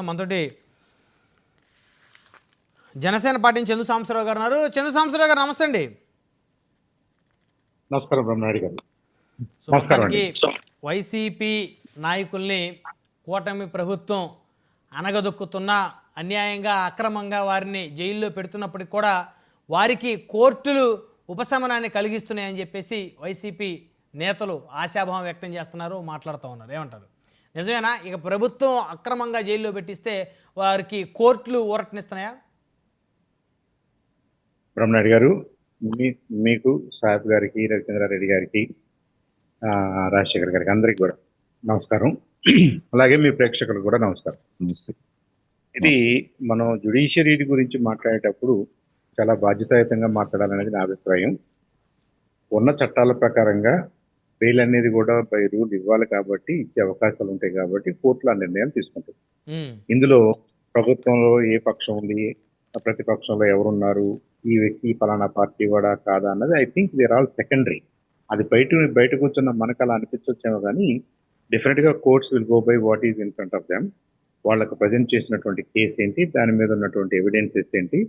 మనతోటి జనసేన పార్టీ చందు సాంబశివరావు గారు ఉన్నారు. చందు సాంబశివరావు గారు నమస్తే అండి. నమస్కారం బ్రహ్మనాయుడు గారు. మొత్తానికి వైసీపీ నాయకుల్ని కూటమి ప్రభుత్వం అనగదొక్కుతున్నా, అన్యాయంగా అక్రమంగా వారిని జైల్లో పెడుతున్నప్పటికి కూడా వారికి కోర్టులు ఉపశమనాన్ని కలిగిస్తున్నాయని చెప్పేసి వైసీపీ నేతలు ఆశాభావం వ్యక్తం చేస్తున్నారు, మాట్లాడుతూ ఉన్నారు. ఏమంటారు, నిజమేనా? ఇక ప్రభుత్వం అక్రమంగా జైల్లో పెట్టిస్తే వారికి కోర్టులు ఊరటనిస్తున్నాయా? బ్రహ్మనాయుడు గారు, మీకు సాహెబ్ గారికి, రవిచంద్రారెడ్డి గారికి, రాజశేఖర్ గారికి, అందరికి కూడా నమస్కారం. అలాగే మీ ప్రేక్షకులకు కూడా నమస్కారం. ఇది మనం జ్యుడిషియరీ గురించి మాట్లాడేటప్పుడు చాలా బాధ్యతాయుతంగా మాట్లాడాలనేది నా అభిప్రాయం. ఉన్న చట్టాల ప్రకారంగా బెయిల్ అనేది కూడా బై రూల్ ఇవ్వాలి కాబట్టి, ఇచ్చే అవకాశాలు ఉంటాయి కాబట్టి కోర్టులు ఆ నిర్ణయాలు తీసుకుంటాయి. ఇందులో ప్రభుత్వంలో ఏ పక్షం ఉంది, ప్రతిపక్షంలో ఎవరున్నారు, ఈ వ్యక్తి ఫలానా పార్టీ వాడా కాదా అన్నది I think they're all secondary. అది బయట కూర్చున్న మనకు అలా అనిపించొచ్చేమో కానీ డెఫినెట్ గా courts will go by what is in front of them. వాళ్ళకు ప్రజెంట్ చేసినటువంటి కేసు ఏంటి, దాని మీద ఉన్నటువంటి ఎవిడెన్సెస్ ఏంటి,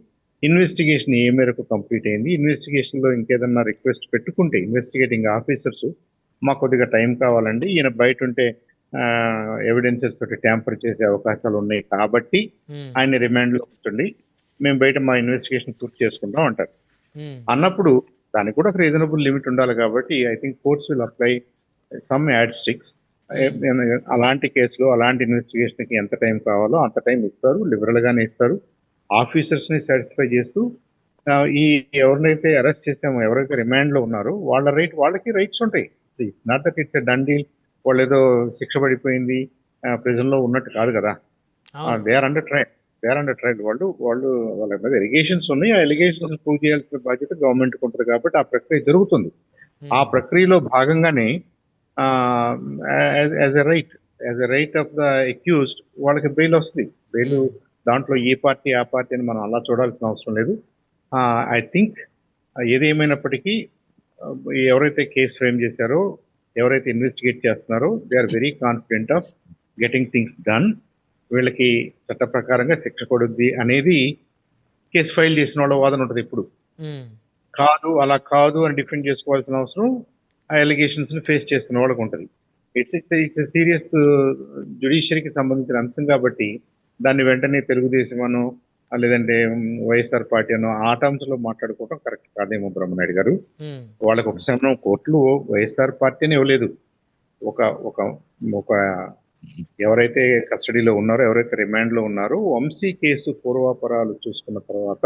ఇన్వెస్టిగేషన్ ఏ మేరకు కంప్లీట్ అయింది, ఇన్వెస్టిగేషన్ లో ఇంకేదన్నా రిక్వెస్ట్ పెట్టుకుంటే ఇన్వెస్టిగేటింగ్ ఆఫీసర్స్ మాకు కొద్దిగా టైం కావాలండి, ఈయన బయట ఉంటే ఎవిడెన్సెస్ తోటి ట్యాంపర్ చేసే అవకాశాలు ఉన్నాయి కాబట్టి ఆయన రిమాండ్ లో ఉంచండి, మేము బయట మా ఇన్వెస్టిగేషన్ పూర్తి చేసుకుంటాం అంటారు. అన్నప్పుడు దానికి కూడా ఒక రీజనబుల్ లిమిట్ ఉండాలి కాబట్టి I think courts will apply some add sticks. అలాంటి కేసులో అలాంటి ఇన్వెస్టిగేషన్ కి ఎంత టైం కావాలో అంత టైం ఇస్తారు, లిబరల్ గానే ఇస్తారు. ఆఫీసర్స్ ని సాటిస్ఫై చేస్తూ ఈ ఎవరినైతే అరెస్ట్ చేసామో, ఎవరైతే రిమాండ్ లో ఉన్నారో వాళ్ళకి రైట్స్ ఉంటాయి. Not that it's done deal, వాళ్ళు ఏదో శిక్ష పడిపోయింది ప్రిజన్ లో ఉన్నట్టు కాదు కదా. They are under trial. వాళ్ళ మీద ఎలిగేషన్స్ ఉన్నాయి, ఆ ఎలిగేషన్స్ ప్రూవ్ చేయాల్సిన బాధ్యత గవర్నమెంట్ ఉంటుంది కాబట్టి ఆ ప్రక్రియ జరుగుతుంది. ఆ ప్రక్రియలో భాగంగానే as a right of the accused వాళ్ళకి బెయిల్ వస్తుంది. బెయిల్ దాంట్లో ఏ పార్టీ ఆ పార్టీ అని మనం అలా చూడాల్సిన అవసరం లేదు. ఐ థింక్ ఏదేమైనప్పటికీ ఎవరైతే కేసు ఫ్రేమ్ చేశారో, ఎవరైతే ఇన్వెస్టిగేట్ చేస్తున్నారో they are very confident of getting things done. వీళ్ళకి చట్ట ప్రకారంగా శిక్ష పడుద్ది అనేది కేసు ఫైల్ చేసిన వాళ్ళ వాదన ఉంటుంది. ఇప్పుడు అలా కాదు అని డిఫెండ్ చేసుకోవాల్సిన అవసరం ఆ ఎలిగేషన్స్ ని ఫేస్ చేస్తున్న వాళ్ళకి ఉంటుంది. ఇట్స్ సీరియస్ జ్యుడిషియరీకి సంబంధించిన అంశం కాబట్టి దాన్ని వెంటనే తెలుగుదేశం అను లేదంటే వైఎస్ఆర్ పార్టీ అను ఆ టర్మ్స్ లో మాట్లాడుకోవడం కరెక్ట్ కాదేమో బ్రహ్మనాయుడు గారు. వాళ్ళకి ఉపశమనం కోర్టులు వైఎస్ఆర్ పార్టీని ఇవ్వలేదు. ఒక ఒక ఒక ఎవరైతే కస్టడీలో ఉన్నారో, ఎవరైతే రిమాండ్ లో ఉన్నారో, వంశీ కేసు పూర్వాపరాలు చూసుకున్న తర్వాత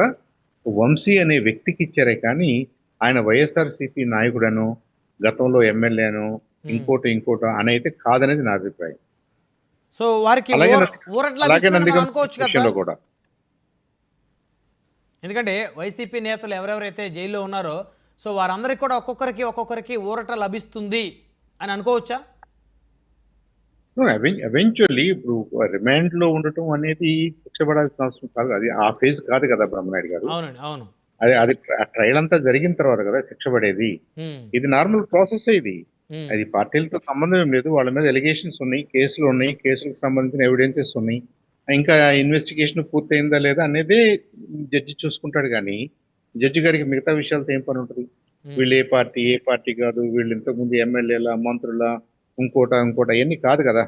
వంశీ అనే వ్యక్తికి ఇచ్చారే కానీ ఆయన వైఎస్ఆర్సీపీ నాయకుడను, గతంలో ఎమ్మెల్యేను, ఇంకోటి అని అయితే కాదనేది నా అభిప్రాయం. సో వారికి కూడా ఎందుకంటే వైసీపీ నేతలు ఎవరెవరైతే జైల్లో ఉన్నారో సో వారందరికీ కూడా ఒక్కొక్కరికి ఊరట లభిస్తుంది అని అనుకోవచ్చా? ఎవెన్చువల్లీ ఇప్పుడు రిమాండ్ లో ఉండటం అనేది శిక్ష పడాల్సిన అవసరం కాదు, అది ఆ ఫేజ్ కాదు కదా బ్రహ్మనాయుడు గారు. అవును. అది ట్రయల్ అంతా జరిగిన తర్వాత కదా శిక్ష పడేది. ఇది నార్మల్ ప్రాసెస్. ఇది అది పార్టీలతో సంబంధం ఏం లేదు. వాళ్ళ మీద ఎలిగేషన్స్ ఉన్నాయి, కేసులు ఉన్నాయి, కేసులకు సంబంధించిన ఎవిడెన్సెస్ ఉన్నాయి. ఇంకా ఇన్వెస్టిగేషన్ పూర్తయిందా లేదా అనేది జడ్జి చూసుకుంటాడు కానీ జడ్జి గారికి మిగతా విషయాలతో ఏం పని ఉంటుంది? వీళ్ళు ఏ పార్టీ కాదు, వీళ్ళు ఇంతకుముందు ఎమ్మెల్యేల, మంత్రుల, ఇంకోట అవన్నీ కాదు కదా.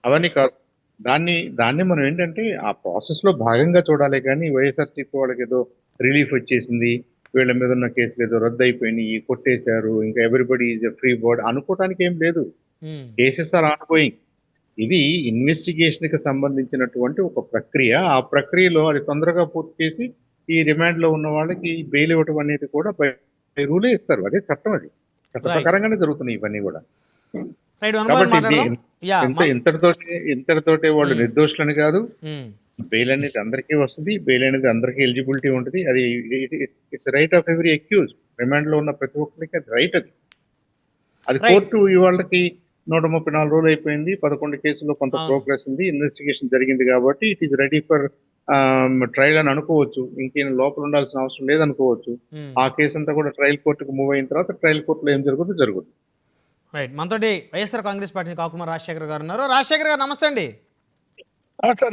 అవన్నీ కాదు. దాన్ని మనం ఏంటంటే ఆ ప్రాసెస్ లో భాగంగా చూడాలి కానీ వైఎస్ఆర్సీపీ వాళ్ళకి ఏదో రిలీఫ్ వచ్చేసింది, వీళ్ళ మీద ఉన్న కేసులు ఏదో రద్దు అయిపోయినాయి, కొట్టేశారు, ఇంకా everybody is a free bird అనుకోవటానికి ఏం లేదు. Cases are ongoing. ఇది ఇన్వెస్టిగేషన్ కి సంబంధించినటువంటి ఒక ప్రక్రియ. ఆ ప్రక్రియలో అది తొందరగా పూర్తి చేసి ఈ రిమాండ్ లో ఉన్న వాళ్ళకి బెయిల్ ఇవ్వటం అనేది కూడా రూలే ఇస్తారు. అదే చట్టం, అది చట్ట ప్రకారంగానే జరుగుతున్నాయి ఇవన్నీ కూడా. కాబట్టి ఇంతటితోటే వాళ్ళు నిర్దోషులని కాదు. బెయిల్ అనేది అందరికీ వస్తుంది, బెయిల్ అనేది అందరికీ ఎలిజిబిలిటీ ఉంటుంది. అది it's right of every accuse. Remand లో ఉన్న ప్రతి ఒక్కరికి అది రైట్. అది కోర్టు ఇవాళకి 134 రోజులు అయిపోయింది, 11 కేసుల్లో కొంత ప్రోగ్రెస్ ఉంది, ఇన్వెస్టిగేషన్ జరిగింది కాబట్టి it is ready for trial అని అనుకోవచ్చు. ఇంకేం లోపల ఉండాల్సిన అవసరం లేదనుకోవచ్చు. ఆ కేసు అంతా కూడా ట్రయల్ కోర్టుకు మూవ్ అయిన తర్వాత ట్రయల్ కోర్టులో ఏం జరుగుతుంది. రైట్. మనతోటి వైఎస్ఆర్ కాంగ్రెస్ పార్టీ కాకుమార్ రాజశేఖర్ గారు ఉన్నారు. రాజశేఖర్ గారు నమస్తే అండి. నమస్తే.